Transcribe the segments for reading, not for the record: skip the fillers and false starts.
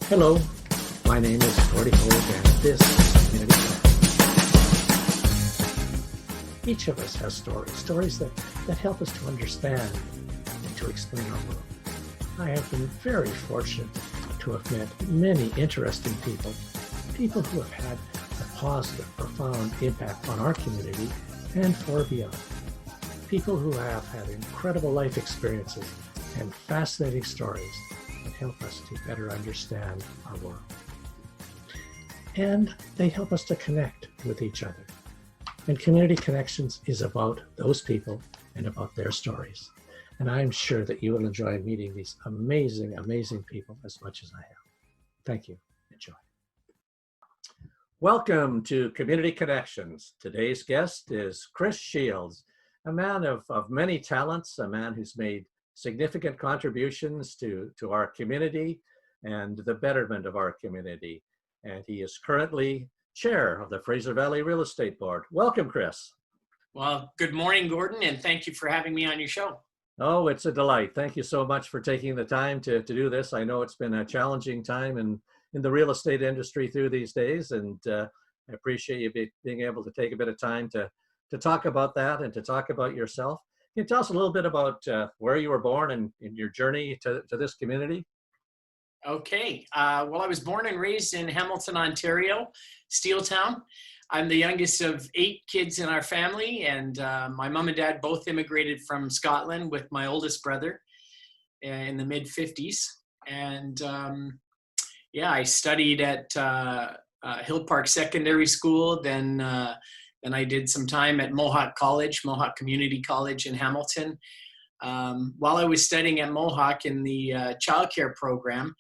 Hello, my name is Gordy Hogue, and this is Community Connect. Each of us has stories that help us to understand and to explain our world. I have been very fortunate to have met many interesting people who have had a positive, profound impact on our community and far beyond. People who have had incredible life experiences and fascinating stories that help us to better understand our world. And they help us to connect with each other. And Community Connections is about those people and about their stories. And I'm sure that you will enjoy meeting these amazing, amazing people as much as I have. Thank you. Enjoy. Welcome to Community Connections. Today's guest is Chris Shields, a man of many talents, a man who's made significant contributions to our community and the betterment of our community. And he is currently chair of the Fraser Valley Real Estate Board. Welcome, Chris. Well, good morning, Gordon, and thank you for having me on your show. Oh, it's a delight. Thank you so much for taking the time to do this. I know it's been a challenging time in the real estate industry through these days, and I appreciate you being able to take a bit of time to talk about that and to talk about yourself. Can you tell us a little bit about where you were born and in your journey to this community? Okay. Well, I was born and raised in Hamilton, Ontario, Steeltown. I'm the youngest of 8 kids in our family, and my mom and dad both immigrated from Scotland with my oldest brother in the mid-50s. And I studied at Hill Park Secondary School, then I did some time at Mohawk College, Mohawk Community College in Hamilton. While I was studying at Mohawk in the childcare program,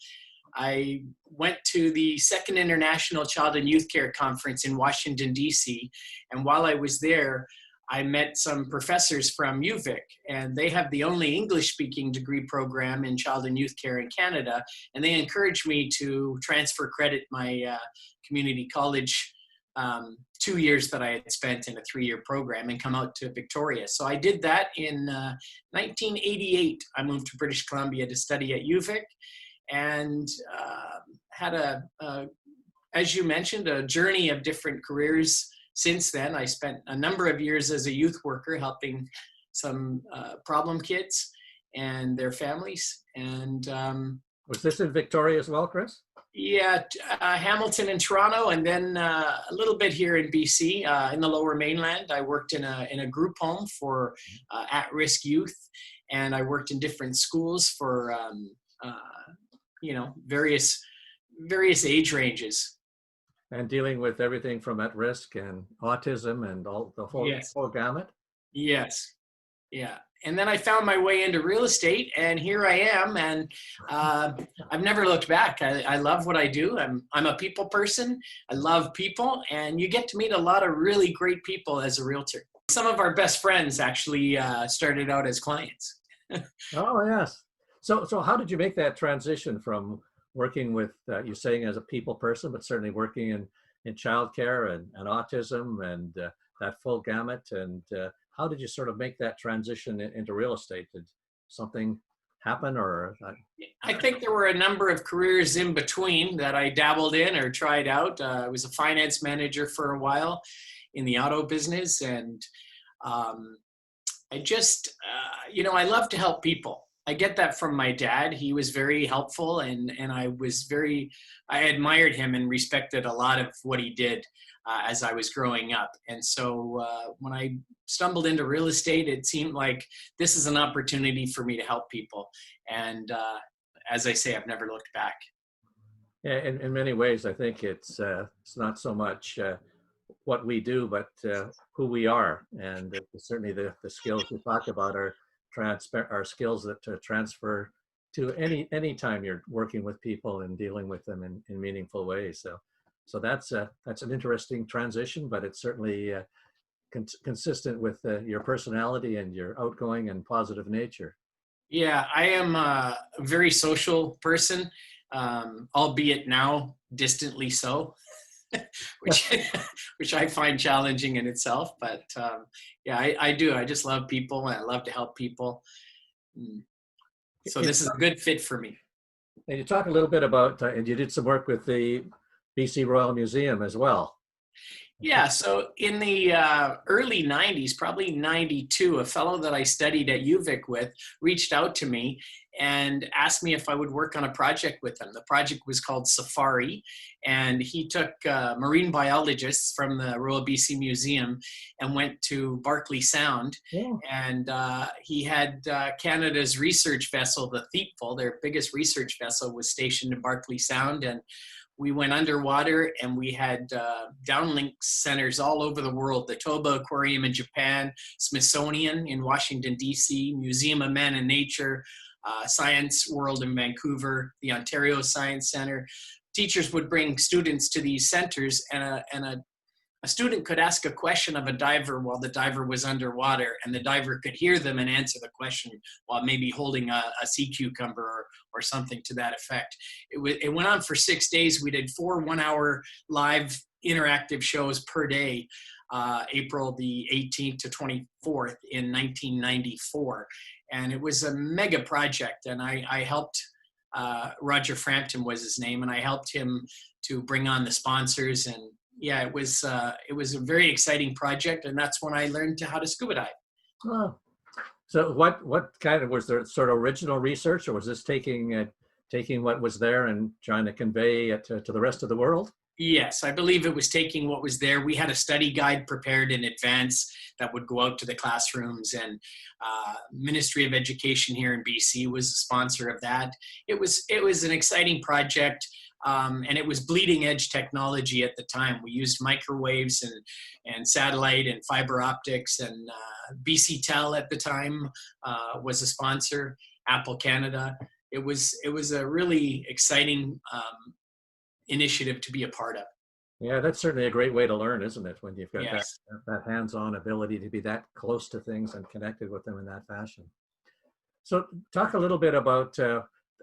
I went to the Second International Child and Youth Care Conference in Washington, D.C. And while I was there, I met some professors from UVic, and they have the only English-speaking degree program in child and youth care in Canada. And they encouraged me to transfer credit my community college 2 years that I had spent in a 3-year program and come out to Victoria. So I did that in 1988. I moved to British Columbia to study at UVic and had as you mentioned, a journey of different careers since then. I spent a number of years as a youth worker helping some problem kids and their families. And was this in Victoria as well, Chris? Yeah, Hamilton and Toronto, and then a little bit here in BC, in the Lower Mainland. I worked in a group home for at-risk youth, and I worked in different schools for various age ranges. And dealing with everything from at-risk and autism and all the whole gamut. Yes, yeah. And then I found my way into real estate, and here I am, and I've never looked back. I love what I do. I'm a people person. I love people, and you get to meet a lot of really great people as a realtor. Some of our best friends actually started out as clients. Oh, yes. So how did you make that transition from working with, you're saying as a people person, but certainly working in childcare and autism and that full gamut, and how did you sort of make that transition into real estate? Did something happen, or? I think there were a number of careers in between that I dabbled in or tried out. I was a finance manager for a while in the auto business, and I just, I love to help people. I get that from my dad. He was very helpful, and I admired him and respected a lot of what he did as I was growing up. And so when I stumbled into real estate, it seemed like this is an opportunity for me to help people. And as I say, I've never looked back. Yeah, in many ways, I think it's not so much what we do, but who we are. And certainly the skills we talk about are skills that transfer to any time you're working with people and dealing with them in meaningful ways. So that's an interesting transition, but it's certainly consistent with your personality and your outgoing and positive nature. Yeah, I am a very social person, albeit now distantly so, which I find challenging in itself. But I do. I just love people, and I love to help people. So this is a good fit for me. And you talk a little bit about, and you did some work with the BC Royal Museum as well. Yeah, so in the early 90s, probably 92, a fellow that I studied at UVic with reached out to me and asked me if I would work on a project with him. The project was called Safari, and he took marine biologists from the Royal BC Museum and went to Barkley Sound. Yeah. And he had Canada's research vessel, the Thiepval, their biggest research vessel, was stationed in Barkley Sound. And we went underwater, and we had downlink centers all over the world. The Toba Aquarium in Japan, Smithsonian in Washington, D.C., Museum of Man and Nature, Science World in Vancouver, the Ontario Science Center. Teachers would bring students to these centers, and a student could ask a question of a diver while the diver was underwater, and the diver could hear them and answer the question while maybe holding a sea cucumber or something to that effect. It went on for 6 days. We did 4 one-hour live interactive shows per day, April the 18th to 24th in 1994. And it was a mega project, and I helped, Roger Frampton was his name, and I helped him to bring on the sponsors. And yeah, it was a very exciting project, and that's when I learned how to scuba dive. Oh. So what kind of, was there sort of original research, or was this taking what was there and trying to convey it to the rest of the world? Yes, I believe it was taking what was there. We had a study guide prepared in advance that would go out to the classrooms, and Ministry of Education here in BC was a sponsor of that. It was an exciting project, and it was bleeding edge technology at the time. We used microwaves and satellite and fiber optics, and BC Tel at the time was a sponsor, Apple Canada. It was a really exciting initiative to be a part of. Yeah, that's certainly a great way to learn, isn't it? When you've got Yes. that hands-on ability to be that close to things and connected with them in that fashion. So talk a little bit about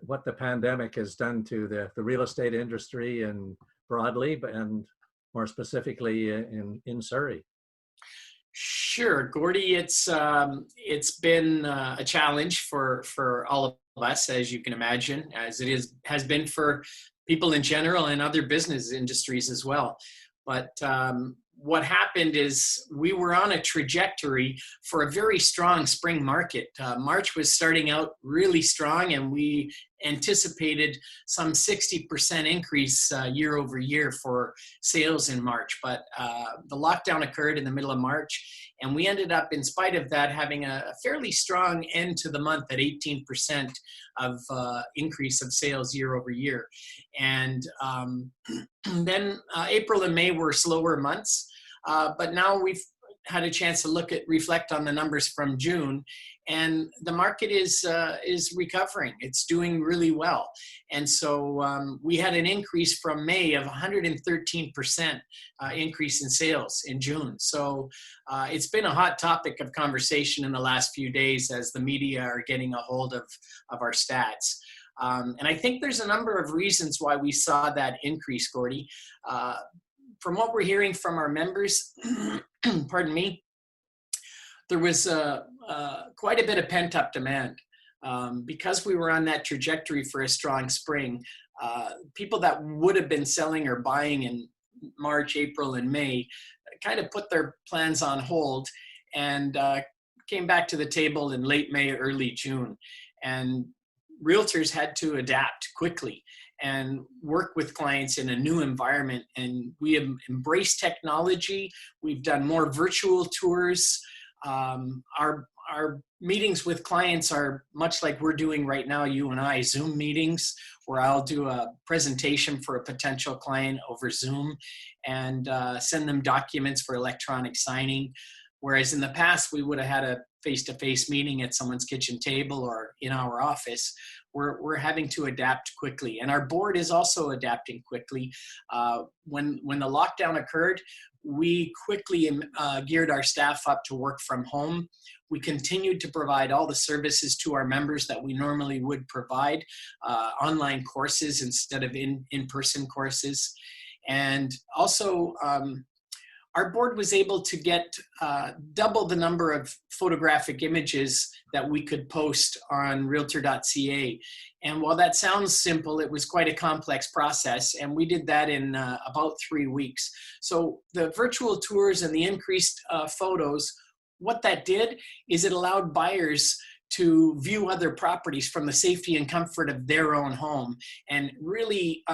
what the pandemic has done to the real estate industry and broadly, and more specifically in Surrey. Sure, Gordy. It's been a challenge for all of us, as you can imagine, as has been for people in general and other business industries as well. But what happened is we were on a trajectory for a very strong spring market. March was starting out really strong, and we anticipated some 60% increase year over year for sales in March. But the lockdown occurred in the middle of March, and we ended up, in spite of that, having a fairly strong end to the month at 18% of increase of sales year over year. And then April and May were slower months, but now we've had a chance to reflect on the numbers from June, and the market is recovering. It's doing really well. And so we had an increase from May of 113% increase in sales in June. So it's been a hot topic of conversation in the last few days as the media are getting a hold of our stats. And I think there's a number of reasons why we saw that increase, Gordy. From what we're hearing from our members, pardon me, there was quite a bit of pent-up demand. Because we were on that trajectory for a strong spring, people that would have been selling or buying in March, April, and May kind of put their plans on hold and came back to the table in late May, early June. And realtors had to adapt quickly and work with clients in a new environment. And we have embraced technology. We've done more virtual tours. Our meetings with clients are much like we're doing right now, you and I, Zoom meetings, where I'll do a presentation for a potential client over Zoom and send them documents for electronic signing. Whereas in the past, we would have had a face-to-face meeting at someone's kitchen table or in our office. We're having to adapt quickly. And our board is also adapting quickly. When the lockdown occurred, we quickly geared our staff up to work from home. We continued to provide all the services to our members that we normally would provide, online courses instead of in-person courses. And also, our board was able to get double the number of photographic images that we could post on realtor.ca. And while that sounds simple, it was quite a complex process. And we did that in about 3 weeks. So the virtual tours and the increased photos, what that did is it allowed buyers to view other properties from the safety and comfort of their own home and really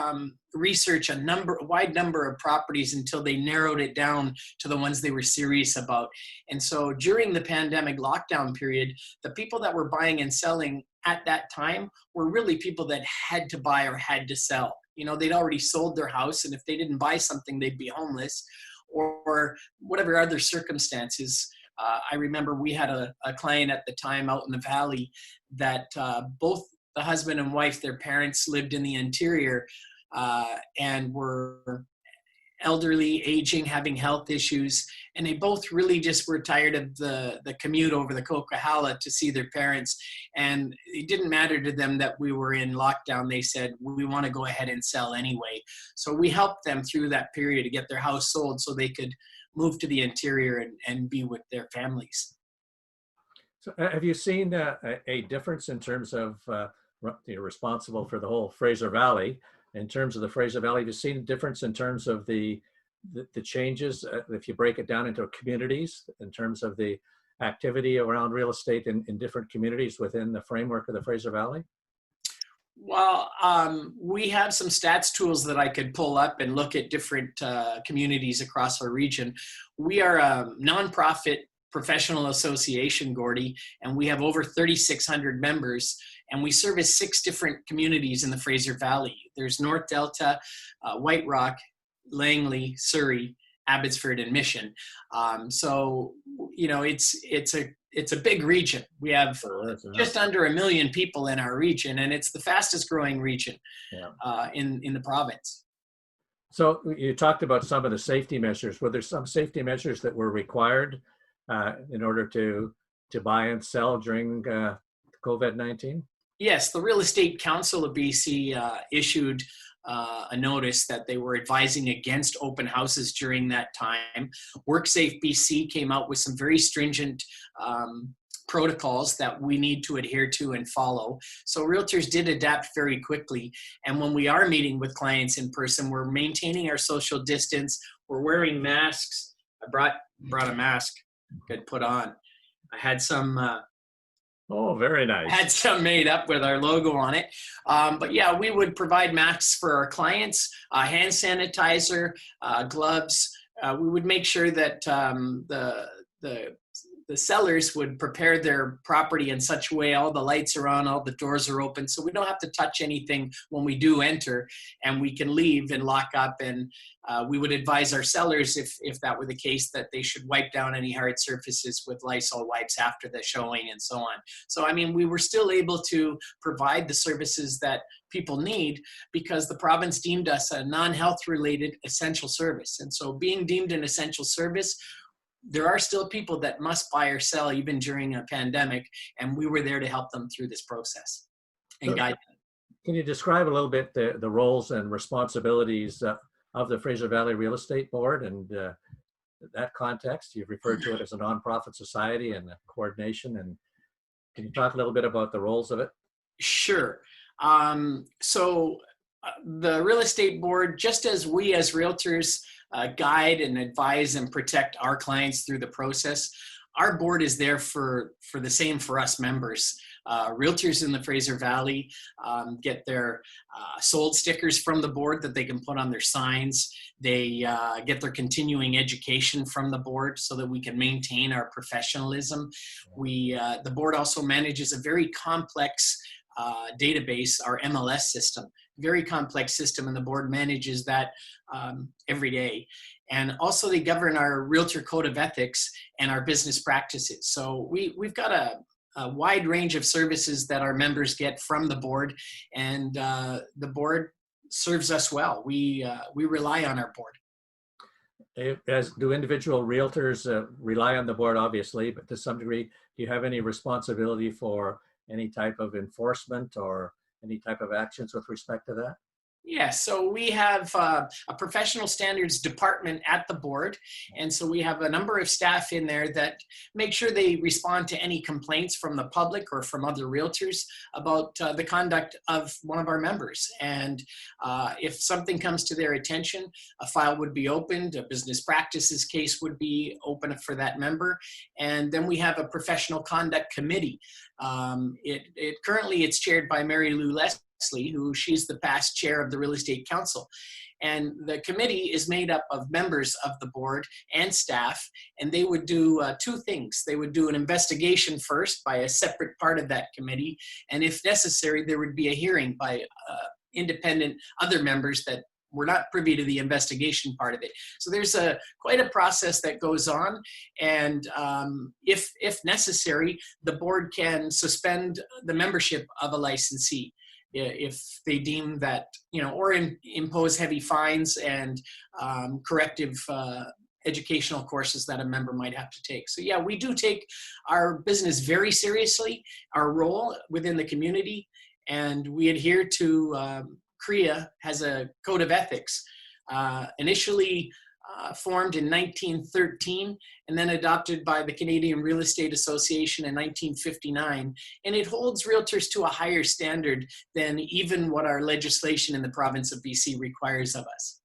research a wide number of properties until they narrowed it down to the ones they were serious about. And so during the pandemic lockdown period, the people that were buying and selling at that time were really people that had to buy or had to sell. You know, they'd already sold their house, and if they didn't buy something, they'd be homeless or whatever other circumstances. I remember we had a client at the time out in the valley that both the husband and wife, their parents lived in the interior and were elderly, aging, having health issues. And they both really just were tired of the commute over the Coquihalla to see their parents. And it didn't matter to them that we were in lockdown. They said, we want to go ahead and sell anyway. So we helped them through that period to get their house sold so they could move to the interior and be with their families. So have you seen a difference in terms of, you're responsible for the whole Fraser Valley, in terms of the Fraser Valley, have you seen a difference in terms of the changes, if you break it down into communities, in terms of the activity around real estate in different communities within the framework of the Fraser Valley? Well, we have some stats tools that I could pull up and look at different communities across our region. We are a nonprofit professional association, Gordy, and we have over 3,600 members, and we service 6 different communities in the Fraser Valley. There's North Delta, White Rock, Langley, Surrey, Abbotsford, and Mission. So, you know, it's a big region. We have just under 1 million people in our region, and it's the fastest growing region in the province. So you talked about some of the safety measures. Were there some safety measures that were required in order to buy and sell during COVID-19? Yes, the Real Estate Council of BC issued a notice that they were advising against open houses during that time. WorkSafe BC came out with some very stringent protocols that we need to adhere to and follow. So realtors did adapt very quickly. And when we are meeting with clients in person, we're maintaining our social distance. We're wearing masks. I brought a mask could put on. I had some oh, very nice. Had some made up with our logo on it. But yeah, we would provide masks for our clients, hand sanitizer, gloves. We would make sure that the sellers would prepare their property in such a way all the lights are on, all the doors are open, so we don't have to touch anything when we do enter, and we can leave and lock up. And we would advise our sellers, if that were the case, that they should wipe down any hard surfaces with Lysol wipes after the showing and so on. So, I mean, we were still able to provide the services that people need because the province deemed us a non-health related essential service. And so being deemed an essential service, there are still people that must buy or sell even during a pandemic, and we were there to help them through this process and guide them. Can you describe a little bit the roles and responsibilities of the Fraser Valley Real Estate Board and that context? You've referred to it as a nonprofit society and coordination, and can you talk a little bit about the roles of it? Sure. So the Real Estate Board, just as we as realtors guide and advise and protect our clients through the process, our board is there for the same for us members. Realtors in the Fraser Valley get their sold stickers from the board that they can put on their signs. They get their continuing education from the board so that we can maintain our professionalism. The board also manages a very complex database, our MLS system, very complex system, and the board manages that every day. And also they govern our Realtor Code of Ethics and our business practices. So we've got a wide range of services that our members get from the board, and the board serves us well. We rely on our board. As do individual realtors rely on the board, obviously, but to some degree, do you have any responsibility for any type of enforcement or any type of actions with respect to that? Yeah, so we have a professional standards department at the board. And so we have a number of staff in there that make sure they respond to any complaints from the public or from other realtors about the conduct of one of our members. And if something comes to their attention, a file would be opened, a business practices case would be open for that member. And then we have a professional conduct committee. Currently it's chaired by Mary Lou Leslie, who she's the past chair of the Real Estate Council. And the committee is made up of members of the board and staff, and they would do two things. They would do an investigation first by a separate part of that committee, and if necessary, there would be a hearing by independent other members that were not privy to the investigation part of it. So there's quite a process that goes on, and if necessary, the board can suspend the membership of a licensee if they deem that, or impose heavy fines and corrective educational courses that a member might have to take. So yeah, we do take our business very seriously, our role within the community, and we adhere to, CREA has a code of ethics, initially formed in 1913 and then adopted by the Canadian Real Estate Association in 1959. And it holds realtors to a higher standard than even what our legislation in the province of BC requires of us.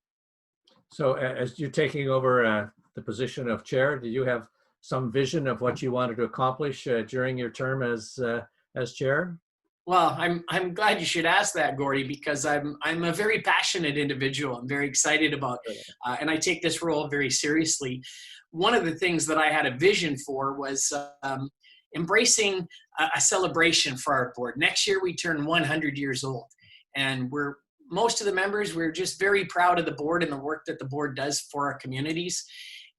So as you're taking over the position of chair, do you have some vision of what you wanted to accomplish during your term as chair? Well, I'm glad you should ask that, Gordy, because I'm a very passionate individual. I'm very excited about, and I take this role very seriously. One of the things that I had a vision for was embracing a celebration for our board. Next year we turn 100 years old, and most of the members, we're just very proud of the board and the work that the board does for our communities.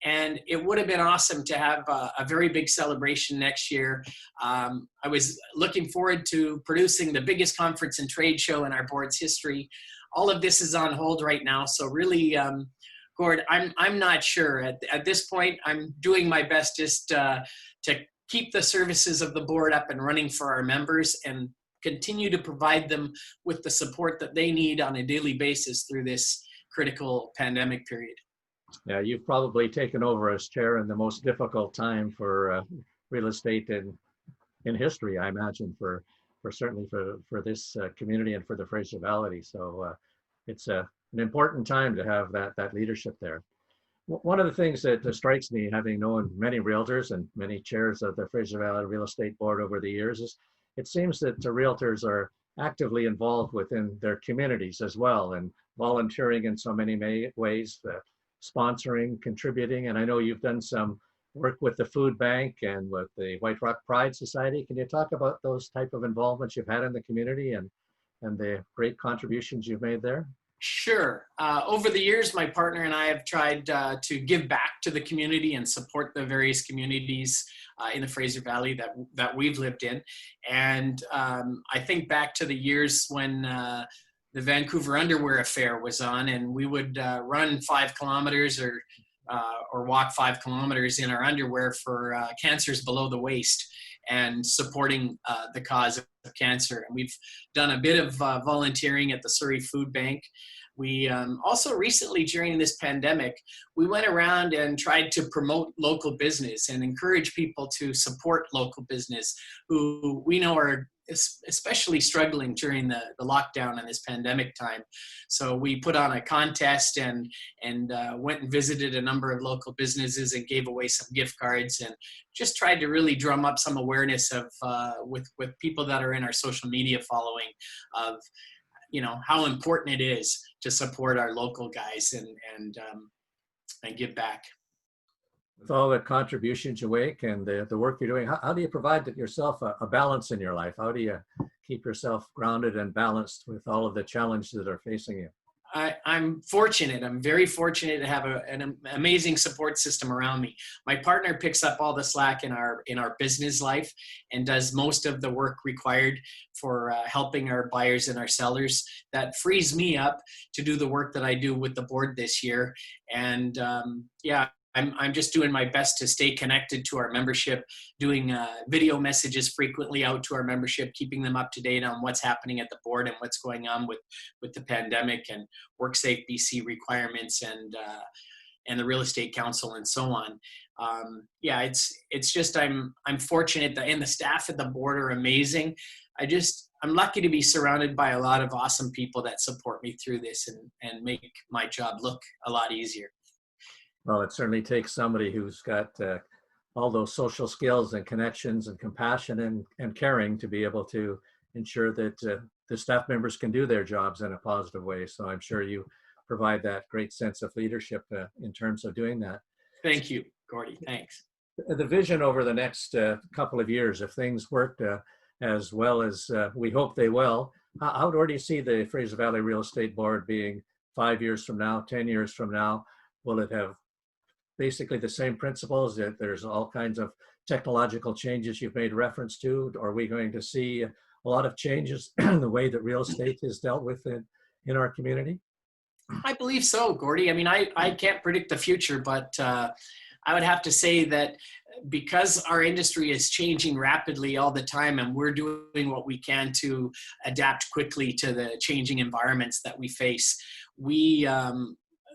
And it would have been awesome to have a very big celebration next year. I was looking forward to producing the biggest conference and trade show in our board's history. All of this is on hold right now. So really, Gord, I'm not sure. At this point, I'm doing my best just to keep the services of the board up and running for our members and continue to provide them with the support that they need on a daily basis through this critical pandemic period. Yeah, you've probably taken over as chair in the most difficult time for real estate in history, I imagine, for certainly for this community and for the Fraser Valley. So it's an important time to have that leadership there. One of the things that strikes me, having known many realtors and many chairs of the Fraser Valley Real Estate Board over the years, is it seems that the realtors are actively involved within their communities as well, and volunteering in so many ways. Sponsoring, contributing, and I know you've done some work with the food bank and with the White Rock Pride Society. Can you talk about those type of involvements you've had in the community and the great contributions you've made there? Sure. Over the years, my partner and I have tried to give back to the community and support the various communities in the Fraser Valley that we've lived in. And I think back to the years when the Vancouver Underwear Affair was on, and we would run 5 kilometers or walk 5 kilometers in our underwear for cancers below the waist and supporting the cause of cancer. And we've done a bit of volunteering at the Surrey Food Bank. We also recently, during this pandemic, we went around and tried to promote local business and encourage people to support local business who we know are especially struggling during the lockdown and this pandemic time. So we put on a contest and went and visited a number of local businesses and gave away some gift cards and just tried to really drum up some awareness of with people that are in our social media following of how important it is to support our local guys and give back. With all the contributions you make and the work you're doing, how do you provide yourself a balance in your life? How do you keep yourself grounded and balanced with all of the challenges that are facing you? I'm fortunate. I'm very fortunate to have an amazing support system around me. My partner picks up all the slack in our business life and does most of the work required for helping our buyers and our sellers. That frees me up to do the work that I do with the board this year. And I'm just doing my best to stay connected to our membership, doing video messages frequently out to our membership, keeping them up to date on what's happening at the board and what's going on with the pandemic and WorkSafe BC requirements and the Real Estate Council and so on. Yeah, it's just I'm fortunate that, and the staff at the board are amazing. I'm lucky to be surrounded by a lot of awesome people that support me through this and make my job look a lot easier. Well, it certainly takes somebody who's got all those social skills and connections and compassion and caring to be able to ensure that the staff members can do their jobs in a positive way. So I'm sure you provide that great sense of leadership in terms of doing that. Thank you, Gordy. Thanks. The vision over the next couple of years, if things worked as well as we hope they will, where do you see the Fraser Valley Real Estate Board being 5 years from now, 10 years from now? Will it have basically the same principles, that there's all kinds of technological changes you've made reference to? Are we going to see a lot of changes in the way that real estate is dealt with in our community? I believe so, Gordy. I mean, I can't predict the future, but I would have to say that because our industry is changing rapidly all the time and we're doing what we can to adapt quickly to the changing environments that we face, we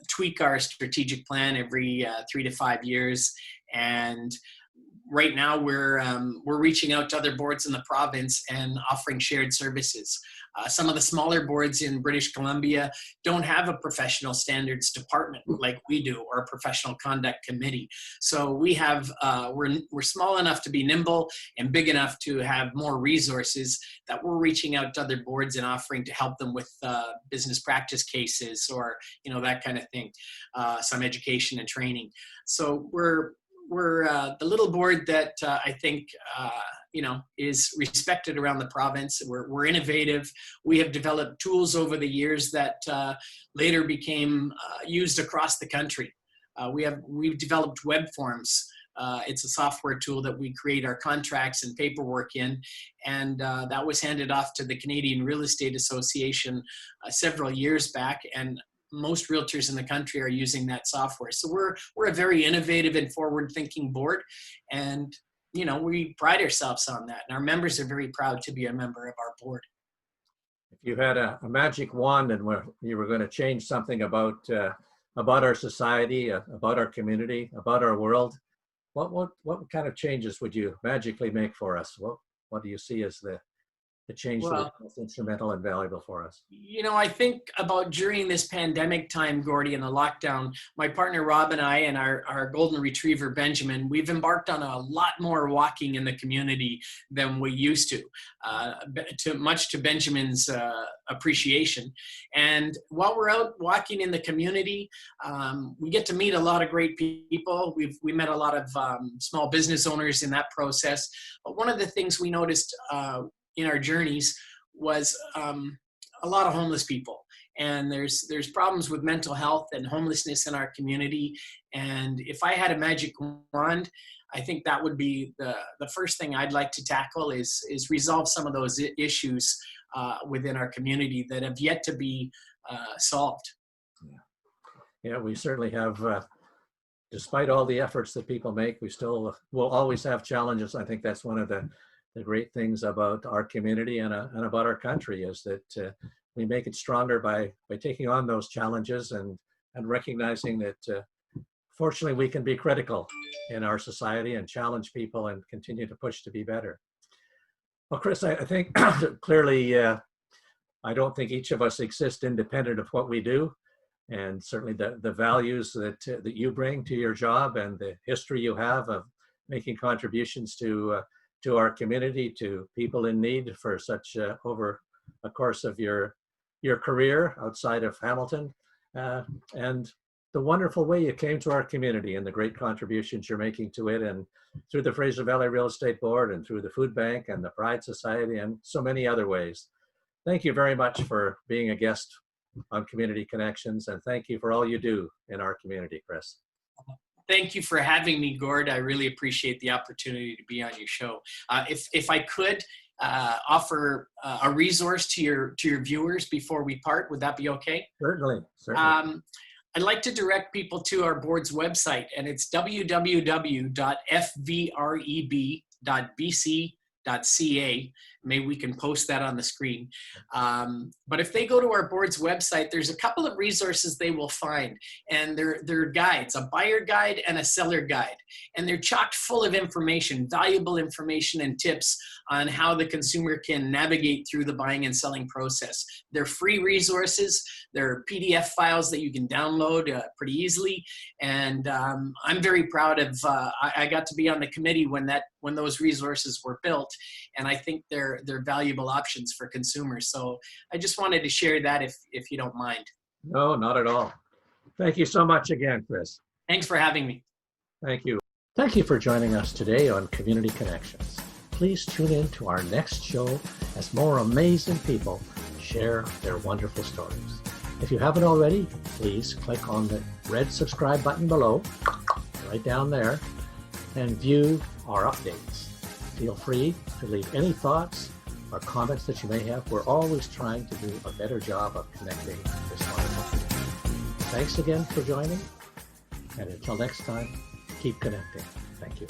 tweak our strategic plan every 3 to 5 years. And right now we're reaching out to other boards in the province and offering shared services. Some of the smaller boards in British Columbia don't have a professional standards department like we do, or a professional conduct committee. So we have, we're small enough to be nimble and big enough to have more resources that we're reaching out to other boards and offering to help them with business practice cases, or, you know, that kind of thing, some education and training. So we're the little board that I think you know, is respected around the province. We're innovative. We have developed tools over the years that later became used across the country. We've developed web forms. It's a software tool that we create our contracts and paperwork in, and that was handed off to the Canadian Real Estate Association several years back, and most realtors in the country are using that software. So we're a very innovative and forward-thinking board, and you know, we pride ourselves on that, and our members are very proud to be a member of our board. If you had a magic wand and you were going to change something about our society, about our community, about our world, what kind of changes would you magically make for us? What do you see as the change that is instrumental and valuable for us? You know, I think about during this pandemic time, Gordy, and the lockdown, my partner Rob and I and our golden retriever Benjamin, we've embarked on a lot more walking in the community than we used to, much to Benjamin's appreciation. And while we're out walking in the community, we get to meet a lot of great people. We met a lot of small business owners in that process. But one of the things we noticed in our journeys was a lot of homeless people, and there's problems with mental health and homelessness in our community. And if I had a magic wand, I think that would be the first thing I'd like to tackle is resolve some of those issues within our community that have yet to be solved. Yeah, we certainly have. Despite all the efforts that people make, we still will always have challenges. I think that's one of the great things about our community and about our country, is that we make it stronger by taking on those challenges and recognizing that fortunately we can be critical in our society and challenge people and continue to push to be better. Well, Chris, I think clearly I don't think each of us exist independent of what we do, and certainly the values that you bring to your job and the history you have of making contributions to our community, to people in need for such over a course of your career outside of Hamilton, and the wonderful way you came to our community and the great contributions you're making to it, and through the Fraser Valley Real Estate Board and through the Food Bank and the Pride Society and so many other ways. Thank you very much for being a guest on Community Connections, and thank you for all you do in our community, Chris. Thank you for having me, Gord. I really appreciate the opportunity to be on your show. If I could offer a resource to your viewers before we part, would that be okay? Certainly. I'd like to direct people to our board's website, and it's www.fvreb.bc.ca. Maybe we can post that on the screen. But if they go to our board's website, there's a couple of resources they will find, and they're guides, a buyer guide and a seller guide. And they're chock full of information, valuable information and tips on how the consumer can navigate through the buying and selling process. They're free resources. They're PDF files that you can download pretty easily. And I'm very proud of, I got to be on the committee when those resources were built. And I think they're valuable options for consumers. So I just wanted to share that if you don't mind. No, not at all. Thank you so much again, Chris. Thanks for having me. Thank you. Thank you for joining us today on Community Connections. Please tune in to our next show as more amazing people share their wonderful stories. If you haven't already, please click on the red subscribe button below, right down there, and view our updates. Feel free to leave any thoughts or comments that you may have. We're always trying to do a better job of connecting this wonderful community. Thanks again for joining, and until next time, keep connecting. Thank you.